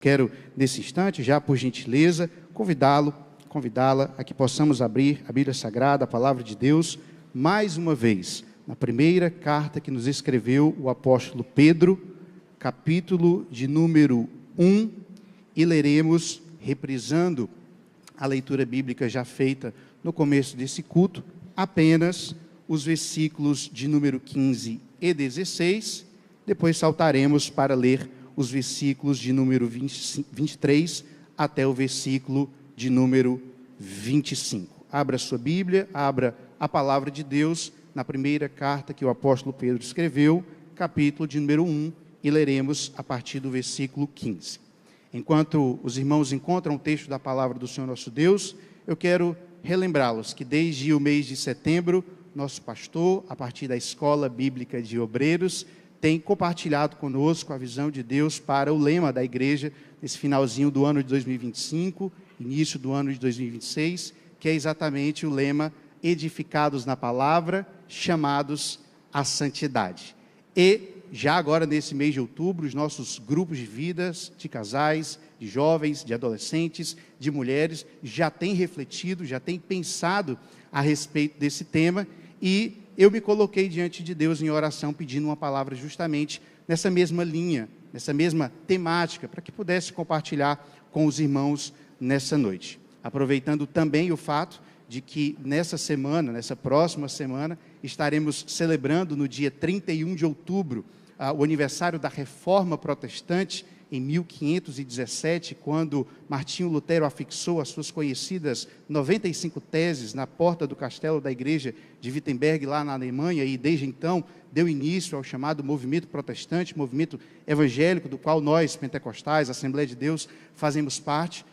Quero, nesse instante, já por gentileza, convidá-la a que possamos abrir a Bíblia Sagrada, a Palavra de Deus, mais uma vez, na primeira carta que nos escreveu o apóstolo Pedro, capítulo de número 1, e leremos, reprisando a leitura bíblica já feita no começo desse culto, apenas os versículos de número 15 e 16, depois saltaremos para ler os versículos de número 23 até o versículo de número 25. Abra sua Bíblia, abra a palavra de Deus na primeira carta que o apóstolo Pedro escreveu, capítulo de número 1, e leremos a partir do versículo 15. Enquanto os irmãos encontram o texto da palavra do Senhor nosso Deus, eu quero relembrá-los que desde o mês de setembro, nosso pastor, a partir da Escola Bíblica de Obreiros, tem compartilhado conosco a visão de Deus para o lema da igreja nesse finalzinho do ano de 2025, início do ano de 2026, que é exatamente o lema edificados na palavra, chamados à santidade. E já agora nesse mês de outubro, os nossos grupos de vidas, de casais, de jovens, de adolescentes, de mulheres, já têm refletido, já têm pensado a respeito desse tema, e eu me coloquei diante de Deus em oração, pedindo uma palavra justamente nessa mesma linha, nessa mesma temática, para que pudesse compartilhar com os irmãos nessa noite. Aproveitando também o fato de que nessa próxima semana, estaremos celebrando no dia 31 de outubro, o aniversário da Reforma Protestante, em 1517, quando Martinho Lutero afixou as suas conhecidas 95 teses na porta do castelo da igreja de Wittenberg, lá na Alemanha, e desde então deu início ao chamado movimento protestante, movimento evangélico, do qual nós, pentecostais, Assembleia de Deus, fazemos parte.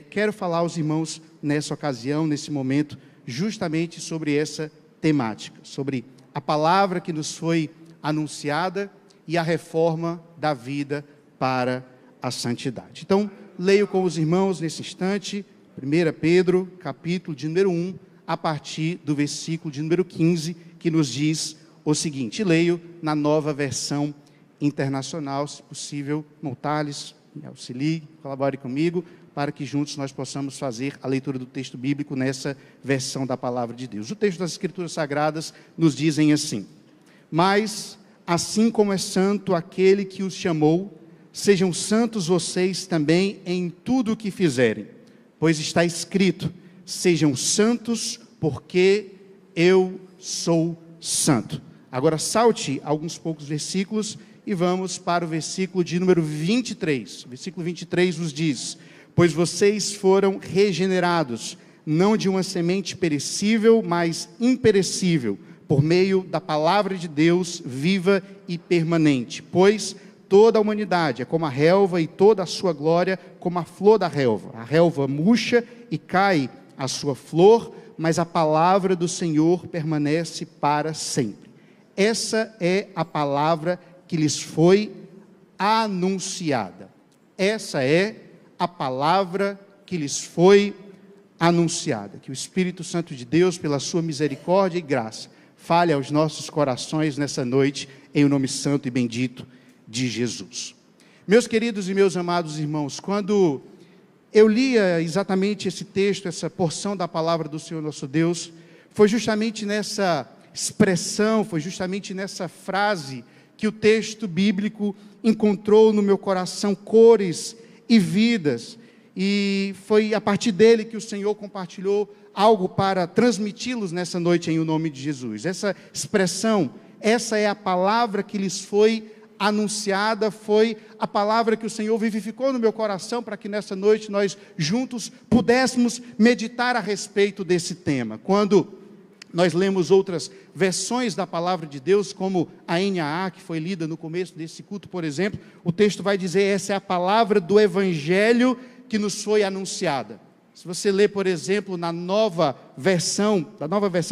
Quero falar aos irmãos nessa ocasião, nesse momento, justamente sobre essa temática, sobre a palavra que nos foi anunciada e a reforma da vida para a santidade. Então, leio com os irmãos nesse instante, 1 Pedro, capítulo de número 1, a partir do versículo de número 15, que nos diz o seguinte. Leio na Nova Versão Internacional, se possível, Montales, me auxilie, colabore comigo, para que juntos nós possamos fazer a leitura do texto bíblico nessa versão da palavra de Deus. O texto das Escrituras Sagradas nos dizem assim: mas, assim como é santo aquele que os chamou, sejam santos vocês também em tudo o que fizerem, pois está escrito: sejam santos, porque eu sou santo. Agora salte alguns poucos versículos e vamos para o versículo de número 23. O versículo 23 nos diz: pois vocês foram regenerados, não de uma semente perecível, mas imperecível, por meio da palavra de Deus viva e permanente. Pois toda a humanidade é como a relva, e toda a sua glória como a flor da relva. A relva murcha e cai a sua flor, mas a palavra do Senhor permanece para sempre. Essa é a palavra que lhes foi anunciada. Essa é a palavra que lhes foi anunciada. Que o Espírito Santo de Deus, pela sua misericórdia e graça, fale aos nossos corações nessa noite, em o nome santo e bendito de Jesus. Meus queridos e meus amados irmãos, quando eu lia exatamente esse texto, essa porção da palavra do Senhor nosso Deus, foi justamente nessa expressão, foi justamente nessa frase que o texto bíblico encontrou no meu coração cores e vidas, e foi a partir dele que o Senhor compartilhou algo para transmiti-los nessa noite em o nome de Jesus. Essa expressão, essa é a palavra que lhes foi anunciada, foi a palavra que o Senhor vivificou no meu coração para que nessa noite nós juntos pudéssemos meditar a respeito desse tema. Quando nós lemos outras versões da palavra de Deus, como a NAA, que foi lida no começo desse culto, por exemplo, o texto vai dizer: essa é a palavra do Evangelho que nos foi anunciada. Se você ler, por exemplo, na nova versão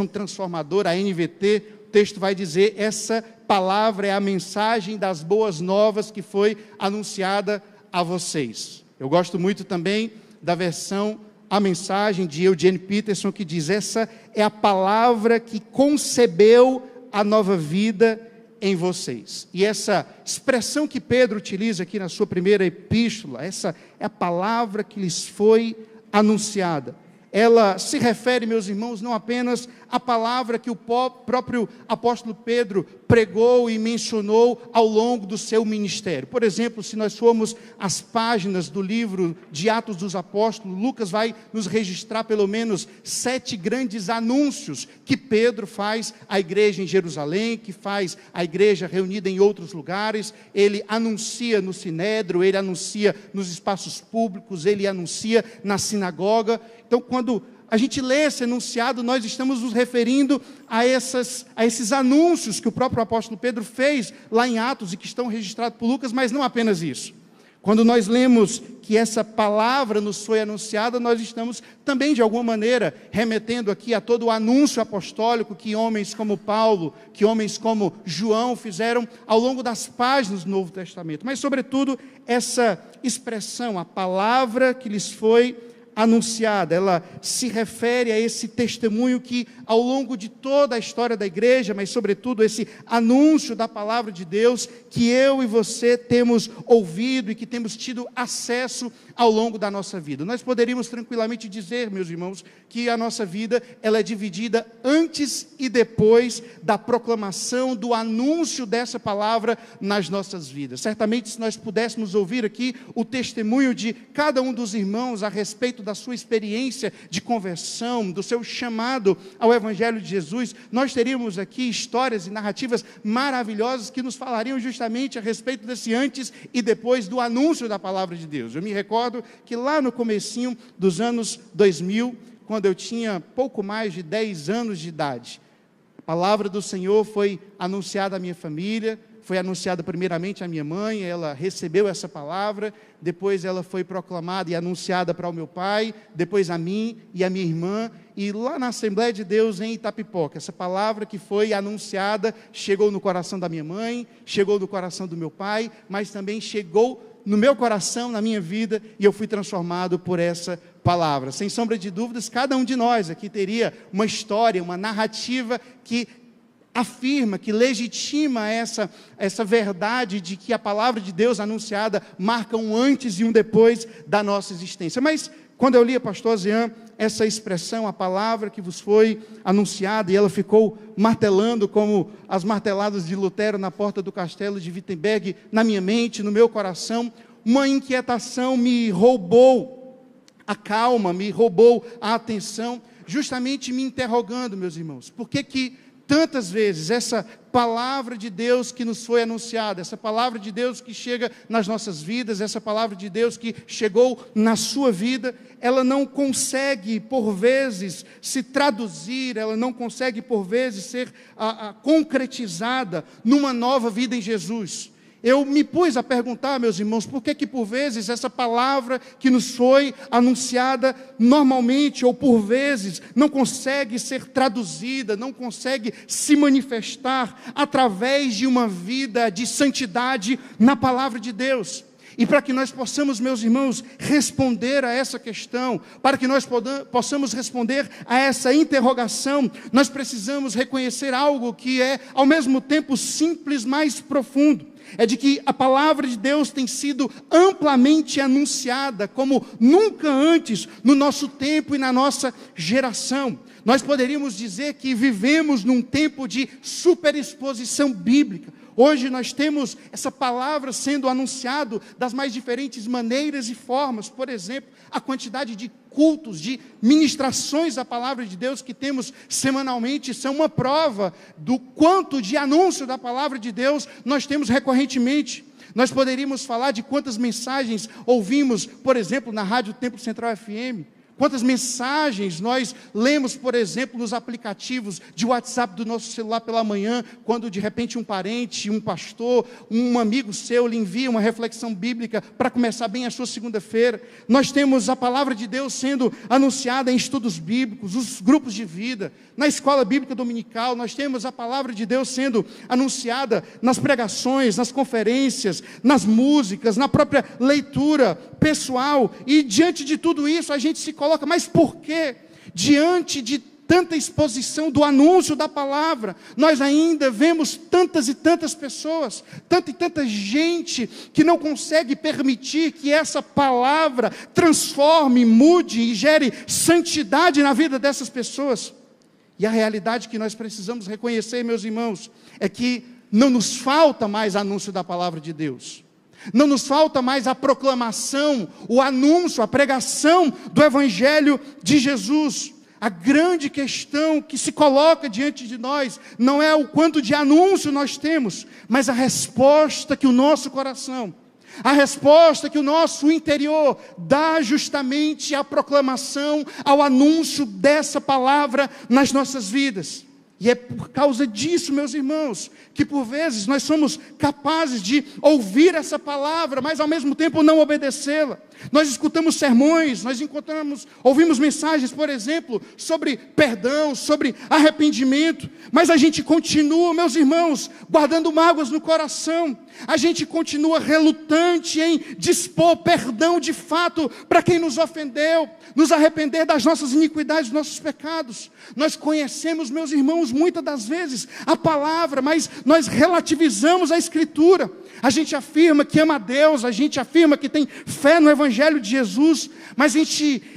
transformadora, a NVT, o texto vai dizer: essa palavra é a mensagem das boas novas que foi anunciada a vocês. Eu gosto muito também da versão A Mensagem, de Eugene Peterson, que diz: essa é a palavra que concebeu a nova vida em vocês. E essa expressão que Pedro utiliza aqui na sua primeira epístola, essa é a palavra que lhes foi anunciada. Ela se refere, meus irmãos, não apenas à palavra que o próprio apóstolo Pedro pregou e mencionou ao longo do seu ministério. Por exemplo, se nós formos às páginas do livro de Atos dos Apóstolos, Lucas vai nos registrar pelo menos 7 grandes anúncios que Pedro faz à igreja em Jerusalém, que faz à igreja reunida em outros lugares. Ele anuncia no Sinédrio, ele anuncia nos espaços públicos, ele anuncia na sinagoga. Então, quando a gente lê esse enunciado, nós estamos nos referindo a esses anúncios que o próprio apóstolo Pedro fez lá em Atos e que estão registrados por Lucas, mas não apenas isso. Quando nós lemos que essa palavra nos foi anunciada, nós estamos também, de alguma maneira, remetendo aqui a todo o anúncio apostólico que homens como Paulo, que homens como João fizeram ao longo das páginas do Novo Testamento. Mas, sobretudo, essa expressão, a palavra que lhes foi anunciada, ela se refere a esse testemunho que ao longo de toda a história da igreja, mas sobretudo esse anúncio da palavra de Deus que eu e você temos ouvido e que temos tido acesso ao longo da nossa vida. Nós poderíamos tranquilamente dizer, meus irmãos, que a nossa vida ela é dividida antes e depois da proclamação, do anúncio dessa palavra nas nossas vidas. Certamente, se nós pudéssemos ouvir aqui o testemunho de cada um dos irmãos a respeito da sua experiência de conversão, do seu chamado ao Evangelho de Jesus, nós teríamos aqui histórias e narrativas maravilhosas que nos falariam justamente a respeito desse antes e depois do anúncio da palavra de Deus. Eu me recordo que lá no comecinho dos anos 2000, quando eu tinha pouco mais de 10 anos de idade, a palavra do Senhor foi anunciada à minha família, foi anunciada primeiramente à minha mãe, ela recebeu essa palavra, depois ela foi proclamada e anunciada para o meu pai, depois a mim e a minha irmã, e lá na Assembleia de Deus em Itapipoca, essa palavra que foi anunciada chegou no coração da minha mãe, chegou no coração do meu pai, mas também chegou no meu coração, na minha vida, e eu fui transformado por essa palavra. Sem sombra de dúvidas, cada um de nós aqui teria uma história, uma narrativa que afirma, que legitima essa verdade de que a palavra de Deus anunciada marca um antes e um depois da nossa existência. Mas, quando eu li, pastor Jean, essa expressão, a palavra que vos foi anunciada, e ela ficou martelando como as marteladas de Lutero na porta do castelo de Wittenberg, na minha mente, no meu coração, uma inquietação me roubou a calma, me roubou a atenção, justamente me interrogando, meus irmãos, por que tantas vezes essa palavra de Deus que nos foi anunciada, essa palavra de Deus que chega nas nossas vidas, essa palavra de Deus que chegou na sua vida, ela não consegue por vezes se traduzir, ela não consegue por vezes ser concretizada numa nova vida em Jesus. Eu me pus a perguntar, meus irmãos, por que por vezes essa palavra que nos foi anunciada normalmente ou por vezes não consegue ser traduzida, não consegue se manifestar através de uma vida de santidade na palavra de Deus. E para que nós possamos, meus irmãos, responder a essa questão, para que nós possamos responder a essa interrogação, nós precisamos reconhecer algo que é ao mesmo tempo simples, mas profundo. É de que a palavra de Deus tem sido amplamente anunciada como nunca antes no nosso tempo e na nossa geração. Nós poderíamos dizer que vivemos num tempo de superexposição bíblica. Hoje nós temos essa palavra sendo anunciada das mais diferentes maneiras e formas. Por exemplo, a quantidade de cultos, de ministrações da palavra de Deus que temos semanalmente são uma prova do quanto de anúncio da palavra de Deus nós temos recorrentemente. Nós poderíamos falar de quantas mensagens ouvimos, por exemplo, na Rádio Templo Central FM. Quantas mensagens nós lemos, por exemplo, nos aplicativos de WhatsApp do nosso celular pela manhã, quando de repente um parente, um pastor, um amigo seu lhe envia uma reflexão bíblica para começar bem a sua segunda-feira. Nós temos a palavra de Deus sendo anunciada em estudos bíblicos, os grupos de vida, na escola bíblica dominical. Nós temos a palavra de Deus sendo anunciada nas pregações, nas conferências, nas músicas, na própria leitura pessoal. E diante de tudo isso a gente se coloca, mas por que, diante de tanta exposição do anúncio da palavra, nós ainda vemos tantas e tantas pessoas, tanta e tanta gente que não consegue permitir que essa palavra transforme, mude e gere santidade na vida dessas pessoas. E a realidade que nós precisamos reconhecer, meus irmãos, é que não nos falta mais anúncio da palavra de Deus. Não nos falta mais a proclamação, o anúncio, a pregação do Evangelho de Jesus. A grande questão que se coloca diante de nós não é o quanto de anúncio nós temos, mas a resposta que o nosso coração, a resposta que o nosso interior dá justamente à proclamação, ao anúncio dessa palavra nas nossas vidas. E é por causa disso, meus irmãos, que por vezes nós somos capazes de ouvir essa palavra, mas ao mesmo tempo não obedecê-la. Nós escutamos sermões, ouvimos mensagens, por exemplo, sobre perdão, sobre arrependimento, mas a gente continua, meus irmãos, guardando mágoas no coração. A gente continua relutante em dispor perdão de fato para quem nos ofendeu, nos arrepender das nossas iniquidades, dos nossos pecados. Nós conhecemos, meus irmãos, muitas das vezes a palavra, mas nós relativizamos a Escritura. A gente afirma que ama a Deus, a gente afirma que tem fé no Evangelho de Jesus, mas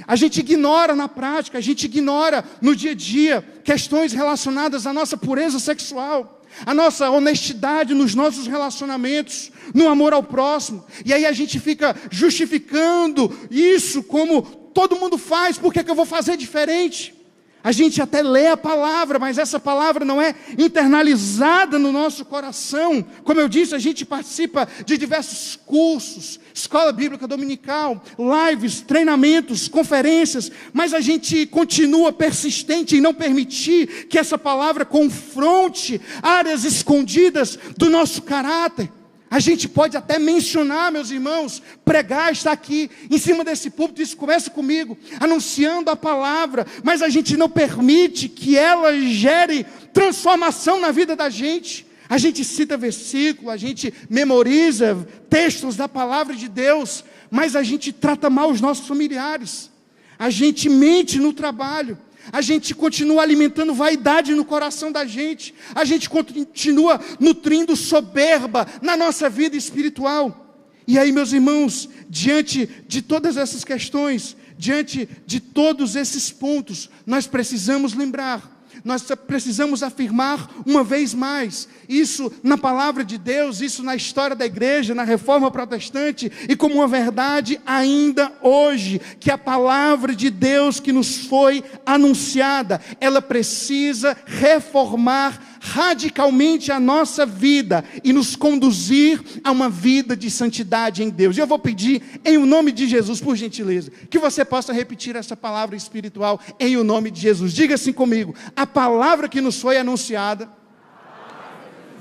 a gente ignora na prática, a gente ignora no dia a dia questões relacionadas à nossa pureza sexual, a nossa honestidade nos nossos relacionamentos, no amor ao próximo. E aí a gente fica justificando isso como todo mundo faz, por que eu vou fazer diferente? A gente até lê a palavra, mas essa palavra não é internalizada no nosso coração. Como eu disse, a gente participa de diversos cursos, escola bíblica dominical, lives, treinamentos, conferências, mas a gente continua persistente em não permitir que essa palavra confronte áreas escondidas do nosso caráter. A gente pode até mencionar, meus irmãos, pregar, estar aqui em cima desse púlpito, isso começa comigo, anunciando a palavra, mas a gente não permite que ela gere transformação na vida da gente. A gente cita versículo, a gente memoriza textos da palavra de Deus, mas a gente trata mal os nossos familiares, a gente mente no trabalho, a gente continua alimentando vaidade no coração da gente, a gente continua nutrindo soberba na nossa vida espiritual. E aí, meus irmãos, diante de todas essas questões, diante de todos esses pontos, nós precisamos lembrar, nós precisamos afirmar uma vez mais, isso na palavra de Deus, isso na história da igreja, na reforma protestante, e como uma verdade ainda hoje, que a palavra de Deus que nos foi anunciada, ela precisa reformar radicalmente a nossa vida e nos conduzir a uma vida de santidade em Deus. E eu vou pedir, em o nome de Jesus, por gentileza, que você possa repetir essa palavra espiritual em o nome de Jesus. Diga assim comigo: a palavra que nos foi anunciada,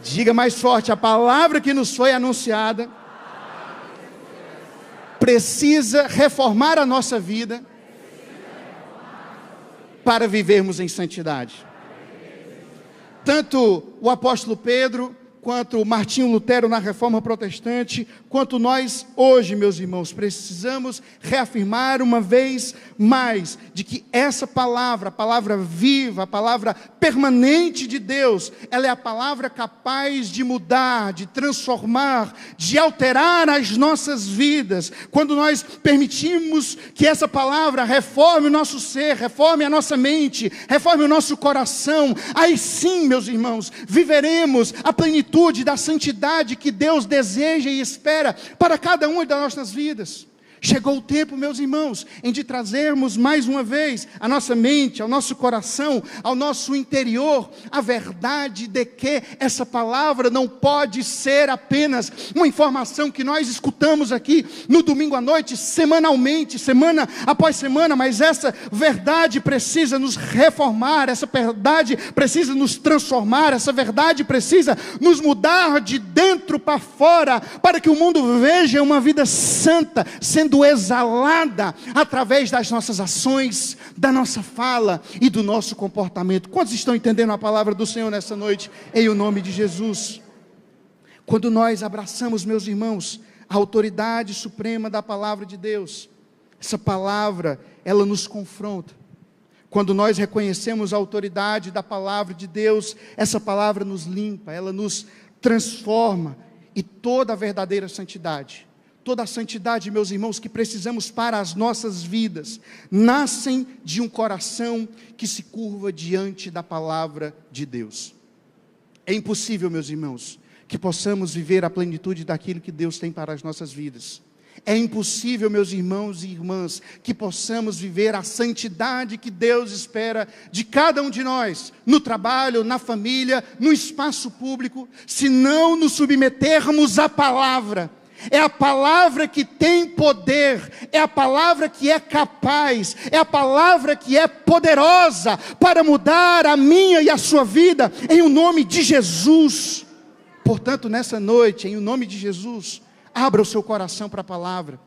diga mais forte, a palavra que nos foi anunciada precisa reformar a nossa vida para vivermos em santidade. Tanto o apóstolo Pedro, quanto Martinho Lutero na reforma protestante, quanto nós hoje, meus irmãos, precisamos reafirmar uma vez mais, de que essa palavra, a palavra viva, a palavra permanente de Deus, ela é a palavra capaz de mudar, de transformar, de alterar as nossas vidas. Quando nós permitimos que essa palavra reforme o nosso ser, reforme a nossa mente, reforme o nosso coração, aí sim, meus irmãos, viveremos a plenitude da santidade que Deus deseja e espera para cada uma das nossas vidas. Chegou o tempo, meus irmãos, em de trazermos mais uma vez à nossa mente, ao nosso coração, ao nosso interior, a verdade de que essa palavra não pode ser apenas uma informação que nós escutamos aqui no domingo à noite, semanalmente, semana após semana, mas essa verdade precisa nos reformar, essa verdade precisa nos transformar, essa verdade precisa nos mudar de dentro para fora, para que o mundo veja uma vida santa, sendo exalada através das nossas ações, da nossa fala e do nosso comportamento. Quantos estão entendendo a palavra do Senhor nessa noite? Em o nome de Jesus. Quando nós abraçamos, meus irmãos, a autoridade suprema da palavra de Deus, essa palavra, ela nos confronta. Quando nós reconhecemos a autoridade da palavra de Deus, essa palavra nos limpa, ela nos transforma, e toda a verdadeira santidade, toda a santidade, meus irmãos, que precisamos para as nossas vidas, nascem de um coração que se curva diante da palavra de Deus. É impossível, meus irmãos, que possamos viver a plenitude daquilo que Deus tem para as nossas vidas. É impossível, meus irmãos e irmãs, que possamos viver a santidade que Deus espera de cada um de nós, no trabalho, na família, no espaço público, se não nos submetermos à palavra. É a palavra que tem poder, é a palavra que é capaz, é a palavra que é poderosa para mudar a minha e a sua vida, em o nome de Jesus. Portanto, nessa noite, em o nome de Jesus, abra o seu coração para a palavra,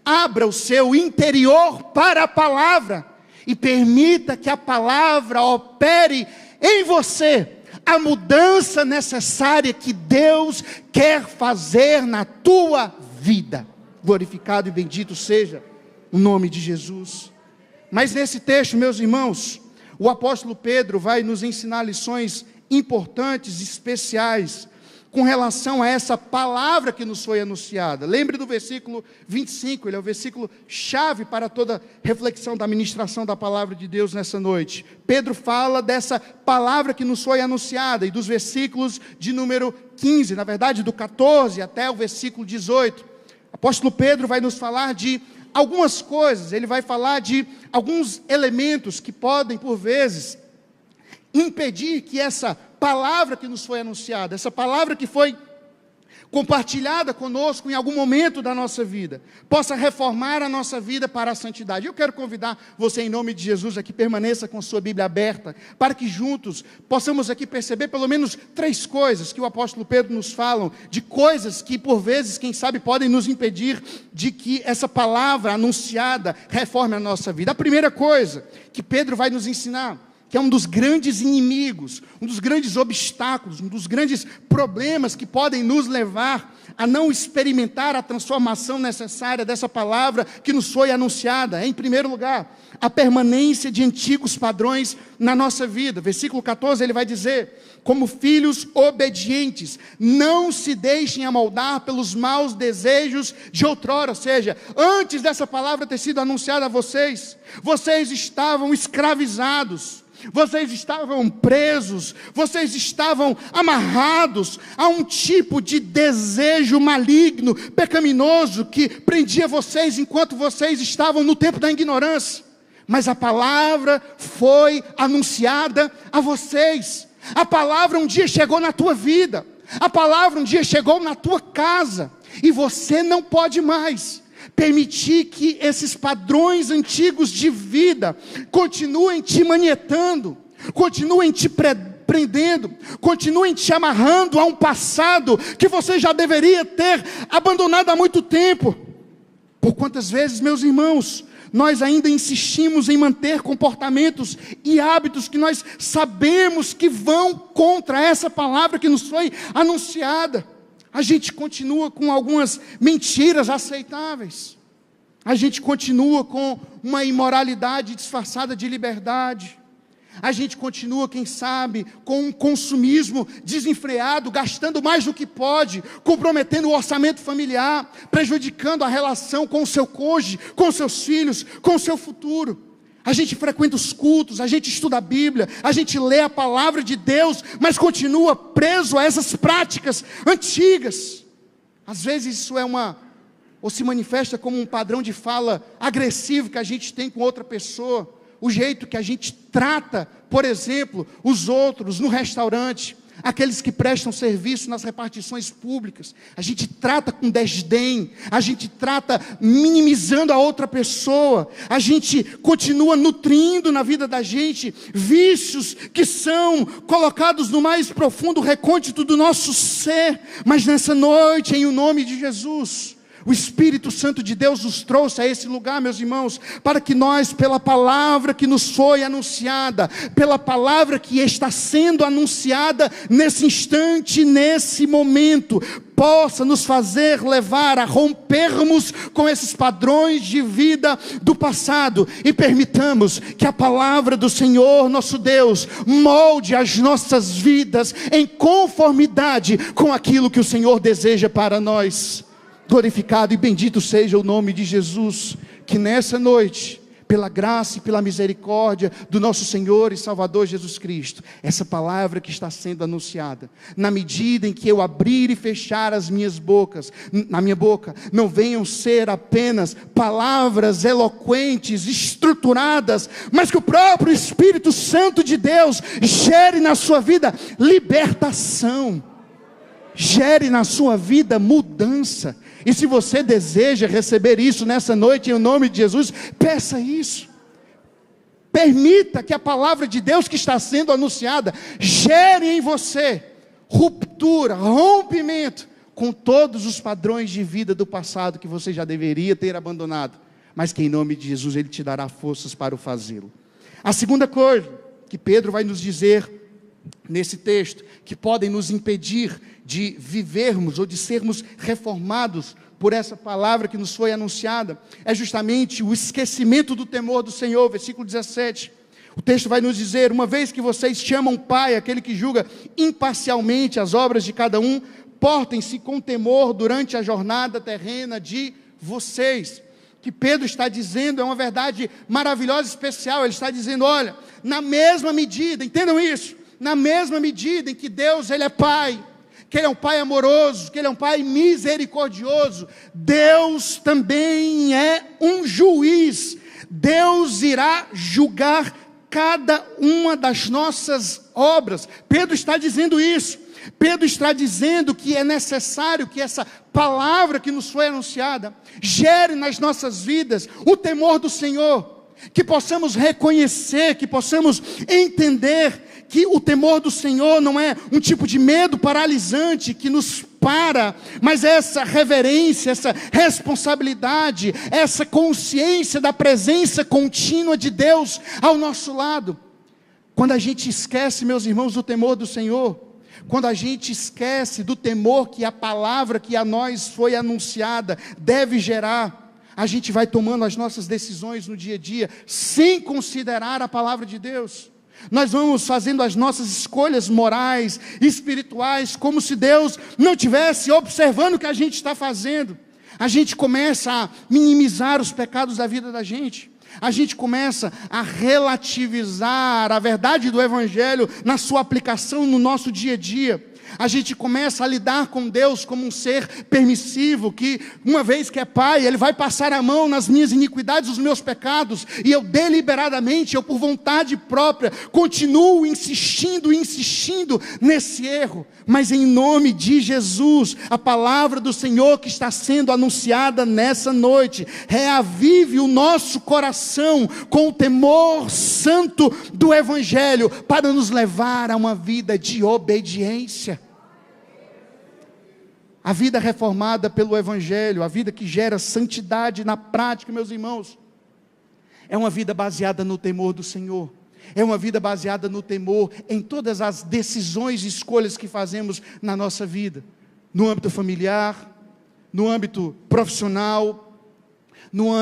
abra o seu interior para a palavra, e permita que a palavra opere em você a mudança necessária que Deus quer fazer na tua vida. Glorificado e bendito seja o nome de Jesus. Mas nesse texto, meus irmãos, o apóstolo Pedro vai nos ensinar lições importantes, especiais, com relação a essa palavra que nos foi anunciada. Lembre do versículo 25, ele é o versículo chave para toda reflexão da ministração da palavra de Deus nessa noite. Pedro fala dessa palavra que nos foi anunciada, e dos versículos de número 15, na verdade do 14 até o versículo 18. O apóstolo Pedro vai nos falar de algumas coisas, ele vai falar de alguns elementos que podem, por vezes, impedir que essa palavra que nos foi anunciada, essa palavra que foi compartilhada conosco em algum momento da nossa vida, possa reformar a nossa vida para a santidade. Eu quero convidar você, em nome de Jesus, a que permaneça com sua Bíblia aberta, para que juntos possamos aqui perceber pelo menos 3 coisas que o apóstolo Pedro nos fala, de coisas que por vezes, quem sabe, podem nos impedir de que essa palavra anunciada reforme a nossa vida. A primeira coisa que Pedro vai nos ensinar, que é um dos grandes inimigos, um dos grandes obstáculos, um dos grandes problemas que podem nos levar a não experimentar a transformação necessária dessa palavra que nos foi anunciada. É, em primeiro lugar, a permanência de antigos padrões na nossa vida. Versículo 14, ele vai dizer: como filhos obedientes, não se deixem amoldar pelos maus desejos de outrora. Ou seja, antes dessa palavra ter sido anunciada a vocês, vocês estavam escravizados, vocês estavam presos, vocês estavam amarrados a um tipo de desejo maligno, pecaminoso, que prendia vocês enquanto vocês estavam no tempo da ignorância. Mas a palavra foi anunciada a vocês. A palavra um dia chegou na tua vida, a palavra um dia chegou na tua casa, e você não pode mais permitir que esses padrões antigos de vida continuem te manietando, continuem te prendendo, continuem te amarrando a um passado que você já deveria ter abandonado há muito tempo. Por quantas vezes, meus irmãos, nós ainda insistimos em manter comportamentos e hábitos que nós sabemos que vão contra essa palavra que nos foi anunciada. A gente continua com algumas mentiras aceitáveis. A gente continua com uma imoralidade disfarçada de liberdade. A gente continua, quem sabe, com um consumismo desenfreado, gastando mais do que pode, comprometendo o orçamento familiar, prejudicando a relação com o seu cônjuge, com seus filhos, com o seu futuro. A gente frequenta os cultos, a gente estuda a Bíblia, a gente lê a palavra de Deus, mas continua preso a essas práticas antigas. Às vezes isso ou se manifesta como um padrão de fala agressivo que a gente tem com outra pessoa. O jeito que a gente trata, por exemplo, os outros no restaurante, aqueles que prestam serviço nas repartições públicas, a gente trata com desdém, a gente trata minimizando a outra pessoa, a gente continua nutrindo na vida da gente vícios que são colocados no mais profundo recôndito do nosso ser. Mas nessa noite, em o nome de Jesus, o Espírito Santo de Deus nos trouxe a esse lugar, meus irmãos, para que nós, pela palavra que nos foi anunciada, pela palavra que está sendo anunciada nesse instante, nesse momento, possa nos fazer levar a rompermos com esses padrões de vida do passado, e permitamos que a palavra do Senhor nosso Deus molde as nossas vidas em conformidade com aquilo que o Senhor deseja para nós. Glorificado e bendito seja o nome de Jesus, que nessa noite, pela graça e pela misericórdia do nosso Senhor e Salvador Jesus Cristo, essa palavra que está sendo anunciada, na medida em que eu abrir e fechar as minhas bocas, na minha boca, não venham ser apenas palavras eloquentes, estruturadas, mas que o próprio Espírito Santo de Deus gere na sua vida libertação, gere na sua vida mudança. E se você deseja receber isso nessa noite, em nome de Jesus, peça isso. Permita que a palavra de Deus que está sendo anunciada gere em você ruptura, rompimento com todos os padrões de vida do passado que você já deveria ter abandonado, mas que em nome de Jesus Ele te dará forças para o fazê-lo. A segunda coisa que Pedro vai nos dizer nesse texto, que podem nos impedir de vivermos ou de sermos reformados por essa palavra que nos foi anunciada, é justamente o esquecimento do temor do Senhor. Versículo 17, o texto vai nos dizer: uma vez que vocês chamam Pai aquele que julga imparcialmente as obras de cada um, portem-se com temor durante a jornada terrena de vocês. O que Pedro está dizendo é uma verdade maravilhosa e especial. Ele está dizendo: olha, na mesma medida, entendam isso, na mesma medida em que Deus, Ele é Pai, que Ele é um Pai amoroso, que Ele é um Pai misericordioso, Deus também é um juiz. Deus irá julgar cada uma das nossas obras. Pedro está dizendo isso. Pedro está dizendo que é necessário que essa palavra que nos foi anunciada gere nas nossas vidas o temor do Senhor, que possamos reconhecer, que possamos entender que o temor do Senhor não é um tipo de medo paralisante que nos para, mas essa reverência, essa responsabilidade, essa consciência da presença contínua de Deus ao nosso lado. Quando a gente esquece, meus irmãos, do temor do Senhor, quando a gente esquece do temor que a palavra que a nós foi anunciada deve gerar, a gente vai tomando as nossas decisões no dia a dia, sem considerar a palavra de Deus. Nós vamos fazendo as nossas escolhas morais, espirituais, como se Deus não estivesse observando o que a gente está fazendo. A gente começa a minimizar os pecados da vida da gente. A gente começa a relativizar a verdade do Evangelho na sua aplicação no nosso dia a dia. A gente começa a lidar com Deus como um ser permissivo, que uma vez que é Pai, Ele vai passar a mão nas minhas iniquidades, nos meus pecados, e eu deliberadamente, eu por vontade própria, continuo insistindo nesse erro. Mas em nome de Jesus, a palavra do Senhor que está sendo anunciada nessa noite, reavive o nosso coração com o temor santo do Evangelho, para nos levar a uma vida de obediência. A vida reformada pelo Evangelho, a vida que gera santidade na prática, meus irmãos, é uma vida baseada no temor do Senhor. É uma vida baseada no temor em todas as decisões e escolhas que fazemos na nossa vida. No âmbito familiar, no âmbito profissional, no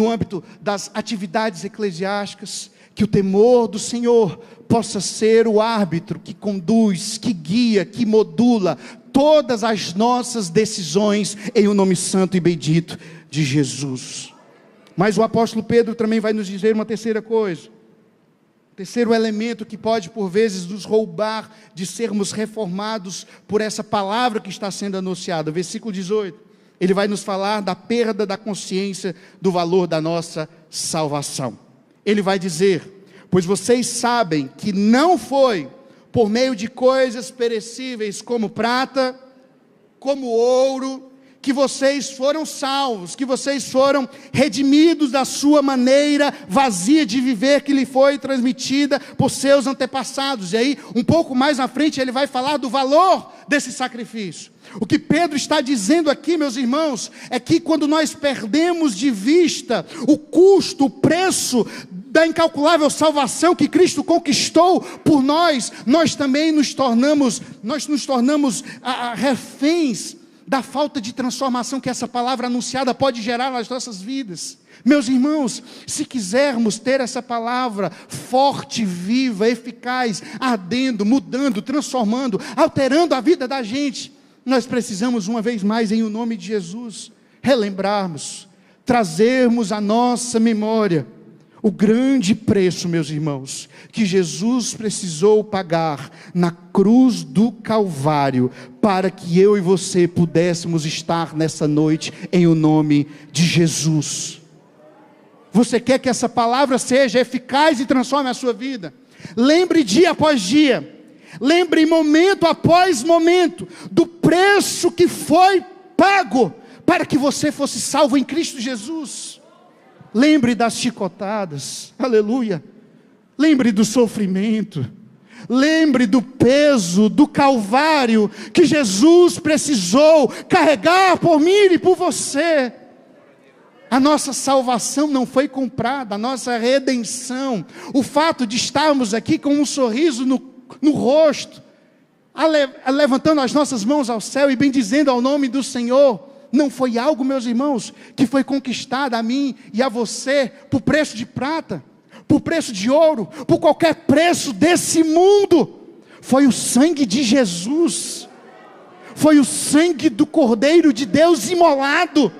âmbito das atividades eclesiásticas. Que o temor do Senhor possa ser o árbitro que conduz, que guia, que modula todas as nossas decisões, em o nome santo e bendito de Jesus. Mas o apóstolo Pedro também vai nos dizer uma terceira coisa. Terceiro elemento que pode por vezes nos roubar de sermos reformados por essa palavra que está sendo anunciada. Versículo 18, ele vai nos falar da perda da consciência do valor da nossa salvação. Ele vai dizer: pois vocês sabem que não foi por meio de coisas perecíveis como prata, como ouro, que vocês foram salvos, que vocês foram redimidos da sua maneira vazia de viver que lhe foi transmitida por seus antepassados. E aí, um pouco mais na frente, ele vai falar do valor desse sacrifício. O que Pedro está dizendo aqui, meus irmãos, é que quando nós perdemos de vista o custo, o preço da incalculável salvação que Cristo conquistou por nós, nós também nos tornamos reféns da falta de transformação que essa palavra anunciada pode gerar nas nossas vidas. Meus irmãos, se quisermos ter essa palavra forte, viva, eficaz, ardendo, mudando, transformando, alterando a vida da gente, nós precisamos uma vez mais, em o nome de Jesus, relembrarmos, trazermos à nossa memória o grande preço, meus irmãos, que Jesus precisou pagar na cruz do Calvário, para que eu e você pudéssemos estar nessa noite, em o nome de Jesus. Você quer que essa palavra seja eficaz e transforme a sua vida? Lembre dia após dia, lembre momento após momento, do preço que foi pago, para que você fosse salvo em Cristo Jesus. Lembre das chicotadas, aleluia. Lembre do sofrimento. Lembre do peso, do calvário, que Jesus precisou carregar por mim e por você. A nossa salvação não foi comprada, a nossa redenção, o fato de estarmos aqui com um sorriso no rosto, levantando as nossas mãos ao céu e bendizendo ao nome do Senhor, não foi algo, meus irmãos, que foi conquistado a mim e a você por preço de prata, por preço de ouro, por qualquer preço desse mundo. Foi o sangue de Jesus, foi o sangue do Cordeiro de Deus imolado,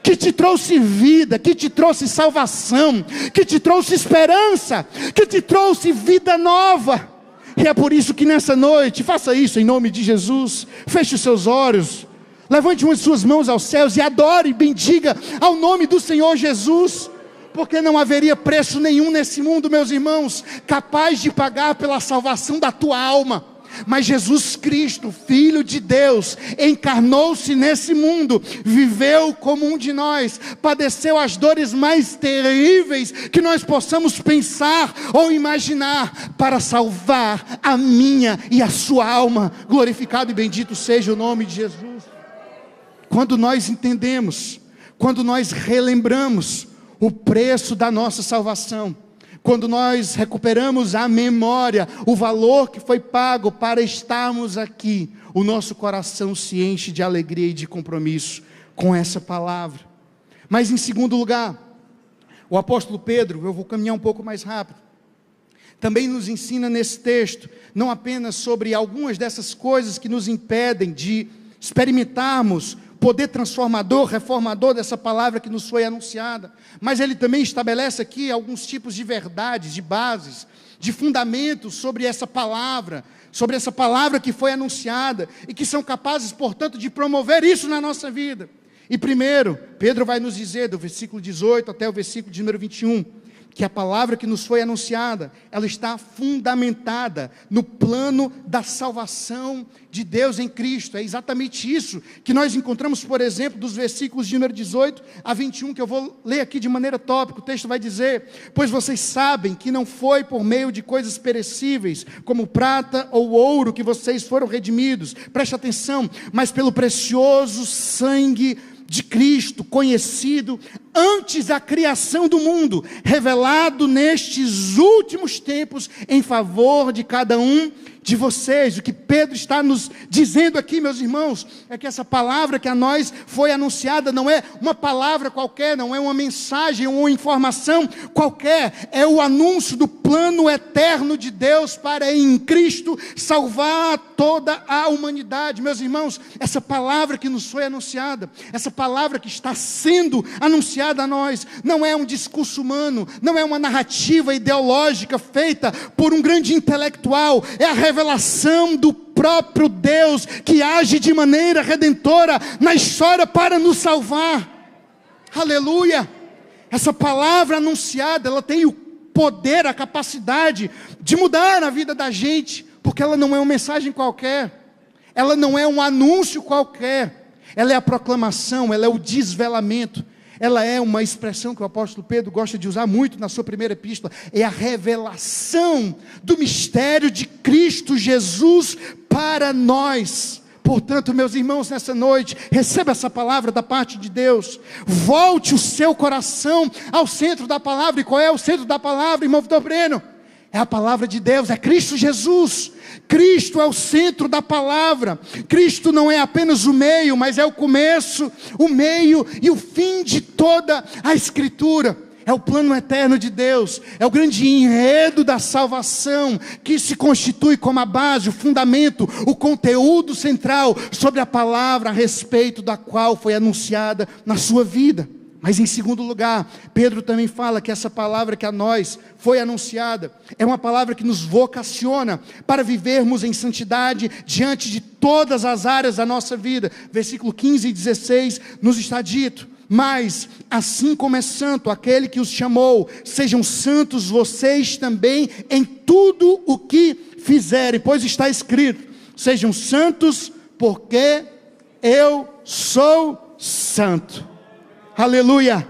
que te trouxe vida, que te trouxe salvação, que te trouxe esperança, que te trouxe vida nova. E é por isso que nessa noite, faça isso em nome de Jesus, feche os seus olhos, levante uma de suas mãos aos céus e adore e bendiga ao nome do Senhor Jesus, porque não haveria preço nenhum nesse mundo, meus irmãos, capaz de pagar pela salvação da tua alma. Mas Jesus Cristo, Filho de Deus, encarnou-se nesse mundo, viveu como um de nós, padeceu as dores mais terríveis que nós possamos pensar ou imaginar, para salvar a minha e a sua alma. Glorificado e bendito seja o nome de Jesus. Quando nós entendemos, quando nós relembramos o preço da nossa salvação, quando nós recuperamos a memória, o valor que foi pago para estarmos aqui, o nosso coração se enche de alegria e de compromisso com essa palavra. Mas em segundo lugar, o apóstolo Pedro, eu vou caminhar um pouco mais rápido, também nos ensina nesse texto, não apenas sobre algumas dessas coisas que nos impedem de experimentarmos poder transformador, reformador dessa palavra que nos foi anunciada, mas ele também estabelece aqui alguns tipos de verdades, de bases, de fundamentos sobre essa palavra que foi anunciada, e que são capazes, portanto, de promover isso na nossa vida. E primeiro, Pedro vai nos dizer, do versículo 18 até o versículo de número 21, que a palavra que nos foi anunciada, ela está fundamentada no plano da salvação de Deus em Cristo. É exatamente isso que nós encontramos, por exemplo, dos versículos de número 18 a 21, que eu vou ler aqui de maneira tópica. O texto vai dizer: pois vocês sabem que não foi por meio de coisas perecíveis, como prata ou ouro, que vocês foram redimidos, preste atenção, mas pelo precioso sangue de Cristo, conhecido antes da criação do mundo, revelado nestes últimos tempos em favor de cada um de vocês. O que Pedro está nos dizendo aqui, meus irmãos, é que essa palavra que a nós foi anunciada não é uma palavra qualquer, não é uma mensagem ou uma informação qualquer, é o anúncio do plano eterno de Deus para em Cristo salvar toda a humanidade. Meus irmãos, essa palavra que nos foi anunciada, essa palavra que está sendo anunciada a nós, não é um discurso humano, não é uma narrativa ideológica feita por um grande intelectual, é a revelação do próprio Deus, que age de maneira redentora na história para nos salvar. Aleluia! Essa palavra anunciada, ela tem o poder, a capacidade de mudar a vida da gente, porque ela não é uma mensagem qualquer, ela não é um anúncio qualquer, ela é a proclamação, ela é o desvelamento, ela é uma expressão que o apóstolo Pedro gosta de usar muito na sua primeira epístola, é a revelação do mistério de Cristo Jesus para nós. Portanto, meus irmãos, nessa noite, receba essa palavra da parte de Deus, volte o seu coração ao centro da palavra. E qual é o centro da palavra, irmão Vitor Breno? É a palavra de Deus, é Cristo Jesus. Cristo é o centro da palavra. Cristo não é apenas o meio, mas é o começo, o meio e o fim de toda a Escritura. É o plano eterno de Deus, é o grande enredo da salvação, que se constitui como a base, o fundamento, o conteúdo central sobre a palavra a respeito da qual foi anunciada na sua vida. Mas em segundo lugar, Pedro também fala que essa palavra que a nós foi anunciada, é uma palavra que nos vocaciona para vivermos em santidade diante de todas as áreas da nossa vida. Versículo 15 e 16 nos está dito: mas assim como é santo aquele que os chamou, sejam santos vocês também em tudo o que fizerem, pois está escrito: sejam santos porque eu sou santo. Aleluia.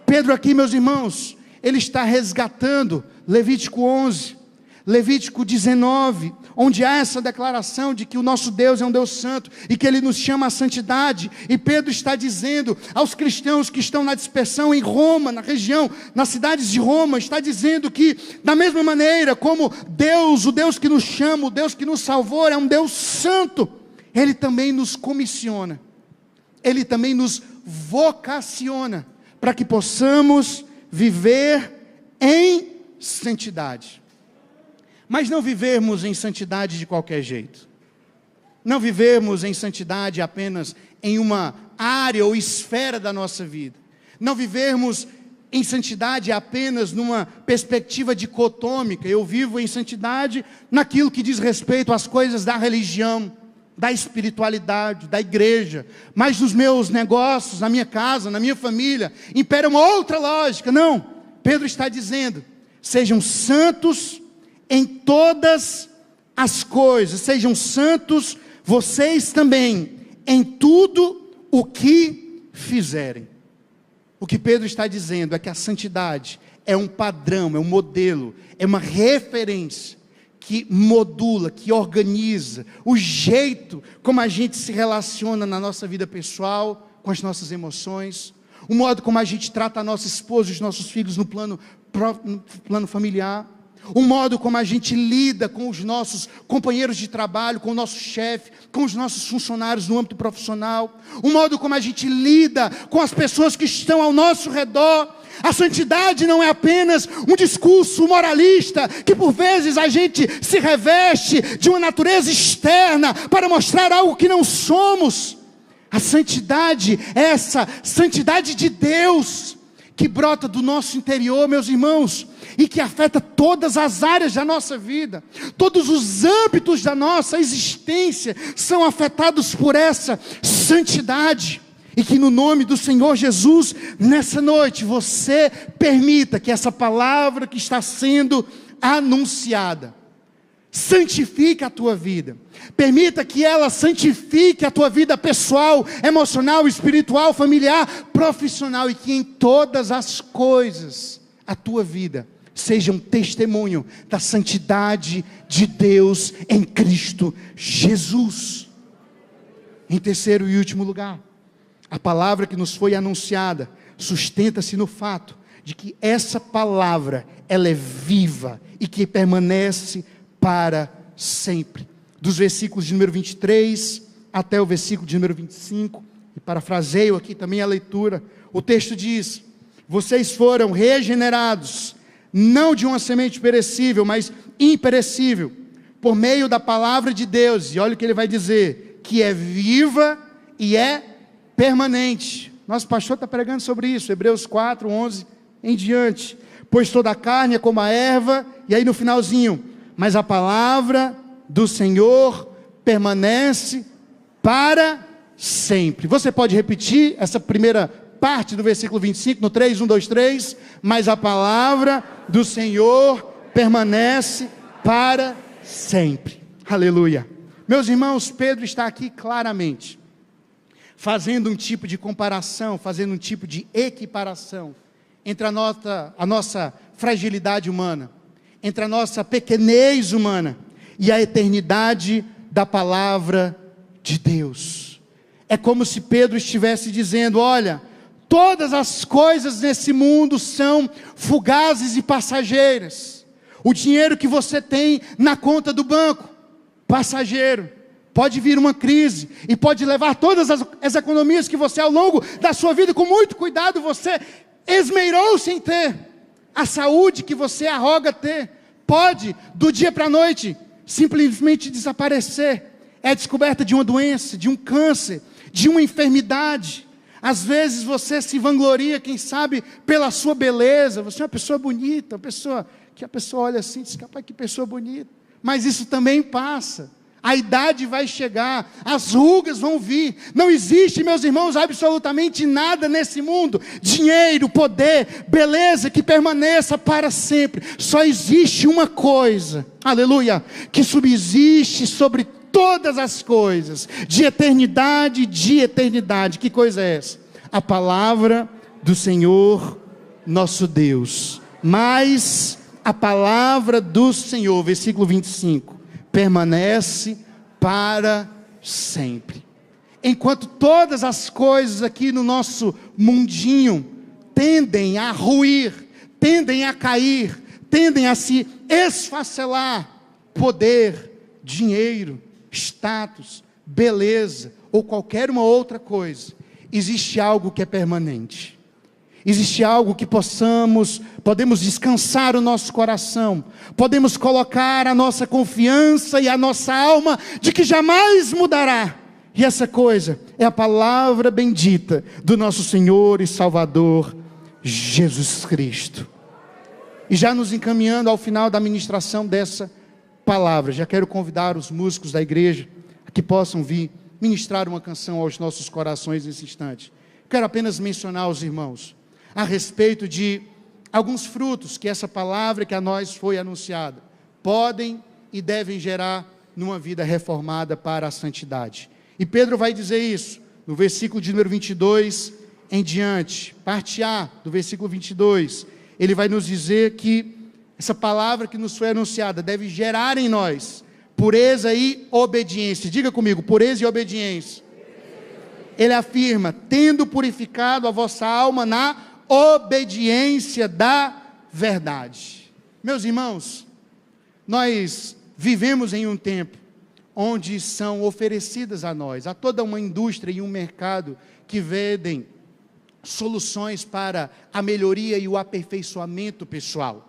Pedro aqui, meus irmãos, ele está resgatando Levítico 11, Levítico 19, onde há essa declaração de que o nosso Deus é um Deus santo e que Ele nos chama à santidade. E Pedro está dizendo aos cristãos que estão na dispersão em Roma, na região, nas cidades de Roma, está dizendo que da mesma maneira como Deus, o Deus que nos chama, o Deus que nos salvou, é um Deus santo, Ele também nos comissiona, Ele também nos vocaciona para que possamos viver em santidade. Mas não vivermos em santidade de qualquer jeito. Não vivermos em santidade apenas em uma área ou esfera da nossa vida. Não vivermos em santidade apenas numa perspectiva dicotômica. Eu vivo em santidade naquilo que diz respeito às coisas da religião, da espiritualidade, da igreja, mas nos meus negócios, na minha casa, na minha família, impera uma outra lógica. Não, Pedro está dizendo: sejam santos em todas as coisas, sejam santos vocês também, em tudo o que fizerem. O que Pedro está dizendo é que a santidade é um padrão, é um modelo, é uma referência, que modula, que organiza o jeito como a gente se relaciona na nossa vida pessoal, com as nossas emoções, o modo como a gente trata a nossa esposa e os nossos filhos no plano familiar, o modo como a gente lida com os nossos companheiros de trabalho, com o nosso chefe, com os nossos funcionários no âmbito profissional, o modo como a gente lida com as pessoas que estão ao nosso redor. A santidade não é apenas um discurso moralista, que por vezes a gente se reveste de uma natureza externa para mostrar algo que não somos. A santidade é essa santidade de Deus, que brota do nosso interior, meus irmãos, e que afeta todas as áreas da nossa vida. Todos os âmbitos da nossa existência são afetados por essa santidade. E que no nome do Senhor Jesus, nessa noite, você permita que essa palavra que está sendo anunciada santifique a tua vida. Permita que ela santifique a tua vida pessoal, emocional, espiritual, familiar, profissional, e que em todas as coisas a tua vida seja um testemunho da santidade de Deus em Cristo Jesus. Em terceiro e último lugar, a palavra que nos foi anunciada sustenta-se no fato de que essa palavra, ela é viva e que permanece para sempre. Dos versículos de número 23 até o versículo de número 25, e parafraseio aqui também a leitura, o texto diz: vocês foram regenerados, não de uma semente perecível, mas imperecível, por meio da palavra de Deus. E olha o que ele vai dizer: que é viva e é permanente. Nosso pastor está pregando sobre isso, Hebreus 4, 11 em diante. Pois toda a carne é como a erva, e aí no finalzinho: mas a palavra do Senhor permanece para sempre. Você pode repetir essa primeira parte do versículo 25, no 3, 1, 2, 3. Mas a palavra do Senhor permanece para sempre. Aleluia. Meus irmãos, Pedro está aqui claramente fazendo um tipo de comparação, fazendo um tipo de equiparação entre a nossa fragilidade humana, entre a nossa pequenez humana e a eternidade da palavra de Deus. É como se Pedro estivesse dizendo: olha, todas as coisas nesse mundo são fugazes e passageiras. O dinheiro que você tem na conta do banco, passageiro. Pode vir uma crise e pode levar todas as economias que você, ao longo da sua vida, com muito cuidado, você esmerou-se em ter. A saúde que você arroga ter, pode, do dia para a noite, simplesmente desaparecer. É a descoberta de uma doença, de um câncer, de uma enfermidade. Às vezes você se vangloria, quem sabe, pela sua beleza. Você é uma pessoa bonita, uma pessoa que a pessoa olha assim e diz, rapaz, que pessoa bonita. Mas isso também passa. A idade vai chegar, as rugas vão vir. Não existe, meus irmãos, absolutamente nada nesse mundo, dinheiro, poder, beleza, que permaneça para sempre. Só existe uma coisa, aleluia, que subsiste sobre todas as coisas, de eternidade, de eternidade. Que coisa é essa? A palavra do Senhor nosso Deus. Mas a palavra do Senhor, versículo 25, permanece para sempre. Enquanto todas as coisas aqui no nosso mundinho tendem a ruir, tendem a cair, tendem a se esfacelar, poder, dinheiro, status, beleza ou qualquer uma outra coisa, existe algo que é permanente. Existe algo que podemos descansar o nosso coração, podemos colocar a nossa confiança e a nossa alma de que jamais mudará. E essa coisa é a palavra bendita do nosso Senhor e Salvador Jesus Cristo. E já nos encaminhando ao final da ministração dessa palavra, já quero convidar os músicos da igreja a que possam vir ministrar uma canção aos nossos corações nesse instante. Quero apenas mencionar aos irmãos a respeito de alguns frutos que essa palavra que a nós foi anunciada podem e devem gerar numa vida reformada para a santidade. E Pedro vai dizer isso no versículo de número 22 em diante, parte A do versículo 22. Ele vai nos dizer que essa palavra que nos foi anunciada deve gerar em nós pureza e obediência. Diga comigo, pureza e obediência. Ele afirma, tendo purificado a vossa alma na obediência da verdade. Meus irmãos, nós vivemos em um tempo onde são oferecidas a nós, a toda uma indústria e um mercado que vendem soluções para a melhoria e o aperfeiçoamento pessoal.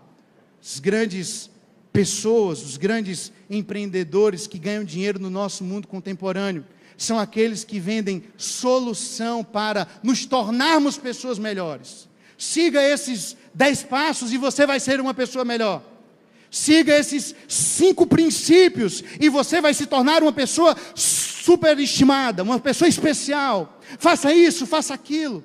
As grandes pessoas, os grandes empreendedores que ganham dinheiro no nosso mundo contemporâneo, são aqueles que vendem solução para nos tornarmos pessoas melhores. Siga esses 10 passos e você vai ser uma pessoa melhor. Siga esses 5 princípios e você vai se tornar uma pessoa superestimada, uma pessoa especial. Faça isso, faça aquilo.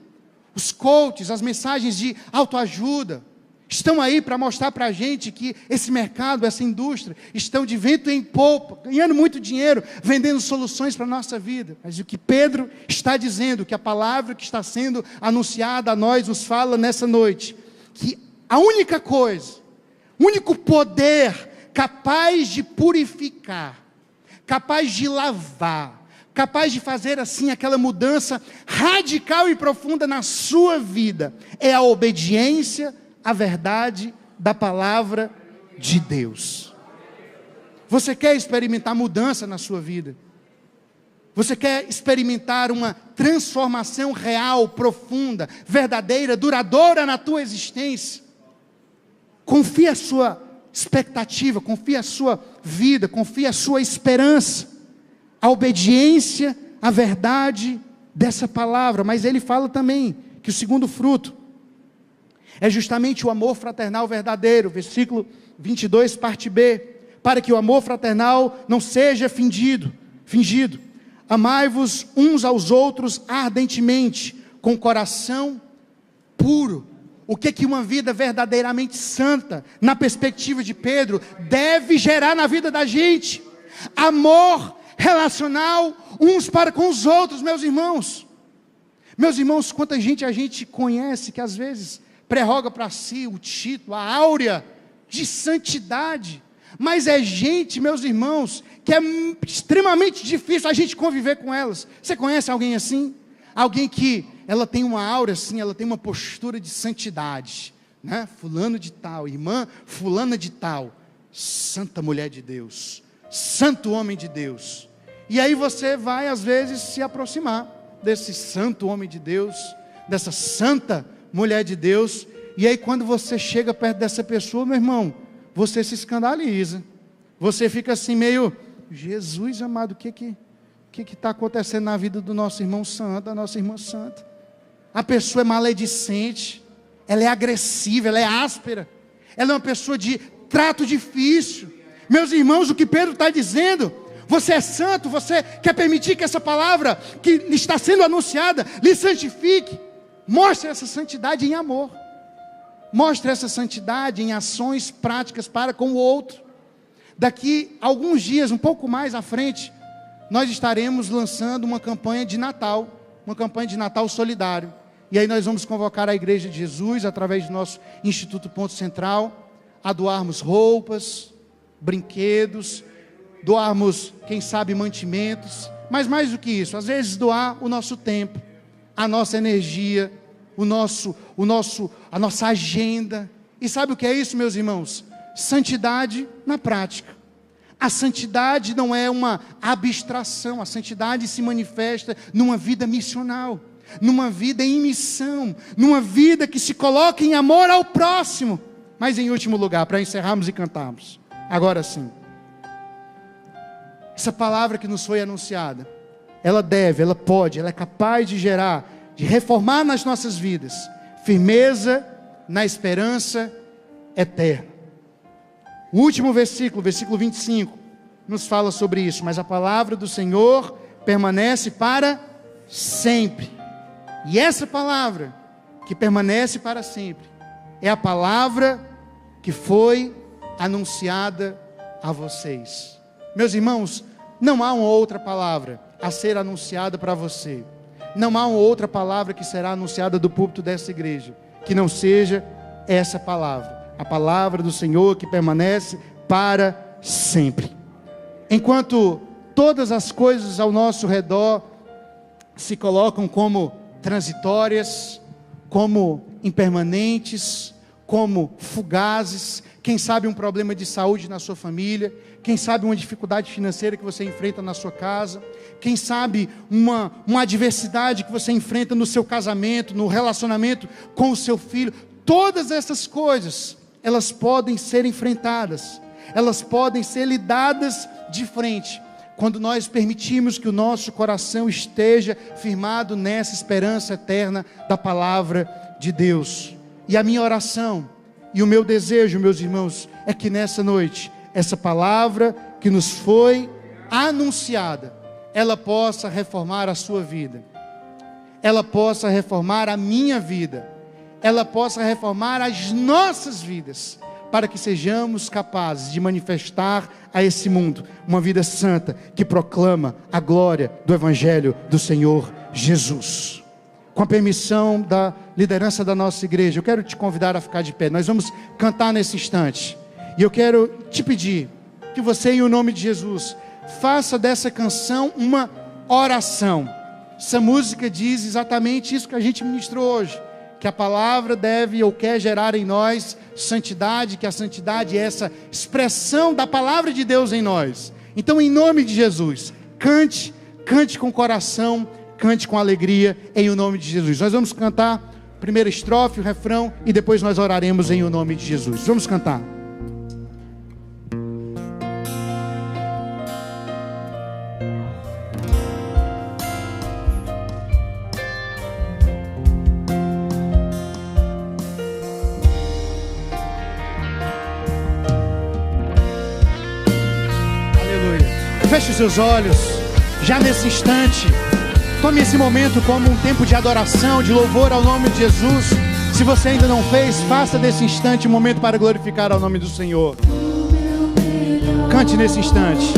Os coaches, as mensagens de autoajuda estão aí para mostrar para a gente que esse mercado, essa indústria, estão de vento em popa, ganhando muito dinheiro, vendendo soluções para a nossa vida. Mas o que Pedro está dizendo, que a palavra que está sendo anunciada a nós, nos fala nessa noite, que a única coisa, o único poder capaz de purificar, capaz de lavar, capaz de fazer assim aquela mudança radical e profunda na sua vida, é a obediência a verdade da palavra de Deus. Você quer experimentar mudança na sua vida? Você quer experimentar uma transformação real, profunda, verdadeira, duradoura na tua existência? Confie a sua expectativa, confie a sua vida, confie a sua esperança, a obediência à verdade dessa palavra. Mas ele fala também que o segundo fruto é justamente o amor fraternal verdadeiro, versículo 22, parte B, para que o amor fraternal não seja fingido. Amai-vos uns aos outros ardentemente, com coração puro. O que uma vida verdadeiramente santa, na perspectiva de Pedro, deve gerar na vida da gente? Amor relacional uns para com os outros, meus irmãos. Meus irmãos, quanta gente a gente conhece que às vezes prerroga para si o título, a áurea de santidade, mas é gente, meus irmãos, que é extremamente difícil a gente conviver com elas. Você conhece alguém assim? Alguém que ela tem uma áurea assim, ela tem uma postura de santidade, né? Fulano de tal, irmã fulana de tal, santa mulher de Deus, santo homem de Deus. E aí você vai às vezes se aproximar desse santo homem de Deus, dessa santa mulher de Deus. E aí quando você chega perto dessa pessoa, meu irmão, você se escandaliza. Você fica assim meio, Jesus amado, o que está acontecendo na vida do nosso irmão santo, da nossa irmã santa? A pessoa é maledicente, ela é agressiva, ela é áspera, ela é uma pessoa de trato difícil. Meus irmãos, o que Pedro está dizendo, você é santo, você quer permitir que essa palavra que está sendo anunciada lhe santifique. Mostre essa santidade em amor, mostre essa santidade em ações práticas para com o outro. Daqui a alguns dias, um pouco mais à frente, nós estaremos lançando uma campanha de Natal solidário. E aí nós vamos convocar a Igreja de Jesus, através do nosso Instituto Ponto Central, a doarmos roupas, brinquedos, doarmos, quem sabe, mantimentos, mas mais do que isso, às vezes doar o nosso tempo, a nossa energia, a nossa agenda. E sabe o que é isso, meus irmãos? Santidade na prática. A santidade não é uma abstração, a santidade se manifesta numa vida missional, numa vida em missão, numa vida que se coloca em amor ao próximo. Mas em último lugar, para encerrarmos e cantarmos, agora sim, essa palavra que nos foi anunciada, ela pode, ela é capaz de gerar, de reformar nas nossas vidas, firmeza na esperança eterna. O último versículo, versículo 25, nos fala sobre isso. Mas a palavra do Senhor permanece para sempre. E essa palavra que permanece para sempre é a palavra que foi anunciada a vocês. Meus irmãos, não há uma outra palavra a ser anunciada para você. Não há uma outra palavra que será anunciada do púlpito dessa igreja que não seja essa palavra. A palavra do Senhor que permanece para sempre. Enquanto todas as coisas ao nosso redor se colocam como transitórias, como impermanentes, como fugazes, quem sabe um problema de saúde na sua família, quem sabe uma dificuldade financeira que você enfrenta na sua casa, quem sabe uma adversidade que você enfrenta no seu casamento, no relacionamento com o seu filho. Todas essas coisas, elas podem ser enfrentadas, elas podem ser lidadas de frente, quando nós permitimos que o nosso coração esteja firmado nessa esperança eterna da palavra de Deus. E a minha oração, e o meu desejo, meus irmãos, é que nessa noite, essa palavra que nos foi anunciada, ela possa reformar a sua vida, ela possa reformar a minha vida, ela possa reformar as nossas vidas, para que sejamos capazes de manifestar a esse mundo uma vida santa, que proclama a glória do Evangelho do Senhor Jesus. Com a permissão da liderança da nossa igreja, eu quero te convidar a ficar de pé. Nós vamos cantar nesse instante, e eu quero te pedir que você, em o nome de Jesus, faça dessa canção uma oração. Essa música diz exatamente isso que a gente ministrou hoje, que a palavra deve ou quer gerar em nós santidade, que a santidade é essa expressão da palavra de Deus em nós. Então, em nome de Jesus, cante com coração, cante com alegria, em o nome de Jesus. Nós vamos cantar a primeira estrofe, o refrão, e depois nós oraremos em o nome de Jesus. Vamos cantar. Feche os seus olhos, já nesse instante, tome esse momento como um tempo de adoração, de louvor ao nome de Jesus. Se você ainda não fez, faça desse instante um momento para glorificar ao nome do Senhor. Cante nesse instante.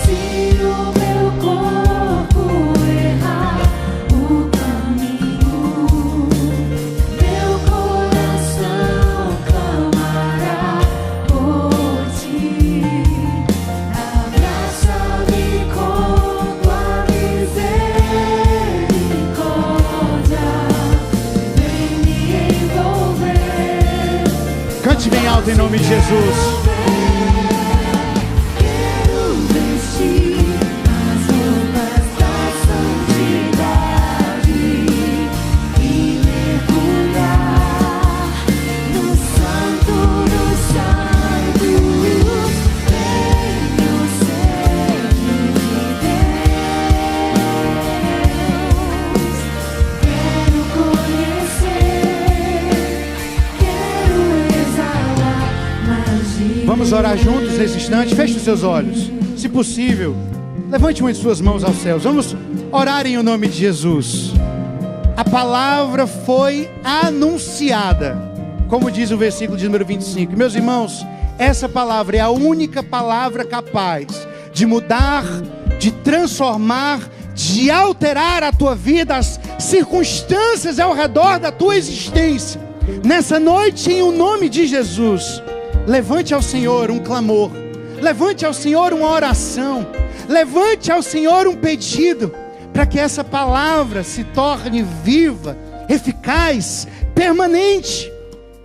Se o meu corpo alto em nome de Jesus. Vamos orar juntos nesse instante. Feche os seus olhos. Se possível, levante uma de suas mãos aos céus. Vamos orar em o nome de Jesus. A palavra foi anunciada, como diz o versículo de número 25. Meus irmãos, essa palavra é a única palavra capaz de mudar, de transformar, de alterar a tua vida, as circunstâncias ao redor da tua existência. Nessa noite, em o nome de Jesus, levante ao Senhor um clamor, levante ao Senhor uma oração, levante ao Senhor um pedido, para que essa palavra se torne viva, eficaz, permanente,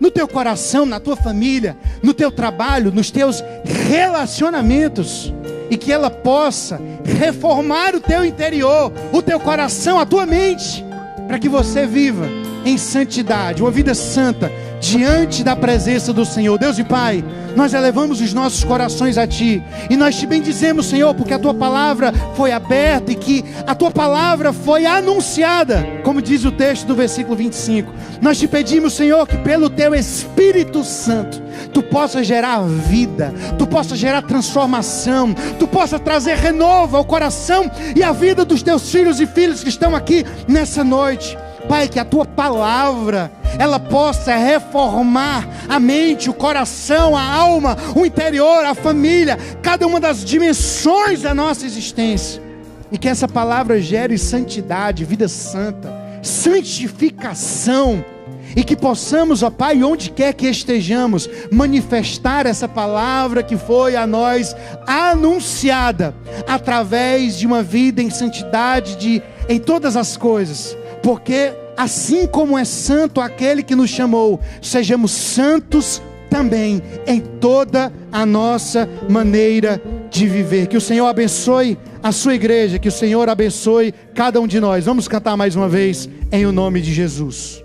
no teu coração, na tua família, no teu trabalho, nos teus relacionamentos, e que ela possa reformar o teu interior, o teu coração, a tua mente, para que você viva em santidade, uma vida santa, diante da presença do Senhor. Deus e Pai, nós elevamos os nossos corações a Ti, e nós Te bendizemos, Senhor, porque a Tua palavra foi aberta, e que a Tua palavra foi anunciada, como diz o texto do versículo 25, nós Te pedimos, Senhor, que pelo Teu Espírito Santo, Tu possa gerar vida, Tu possa gerar transformação, Tu possa trazer renovo ao coração e à vida dos Teus filhos e filhas que estão aqui nessa noite. Pai, que a Tua palavra, ela possa reformar a mente, o coração, a alma, o interior, a família, cada uma das dimensões da nossa existência. E que essa palavra gere santidade, vida santa, santificação. E que possamos, ó Pai, onde quer que estejamos, manifestar essa palavra que foi a nós anunciada, através de uma vida em santidade em todas as coisas. Porque assim como é santo aquele que nos chamou, sejamos santos também em toda a nossa maneira de viver. Que o Senhor abençoe a sua igreja, que o Senhor abençoe cada um de nós. Vamos cantar mais uma vez em o nome de Jesus.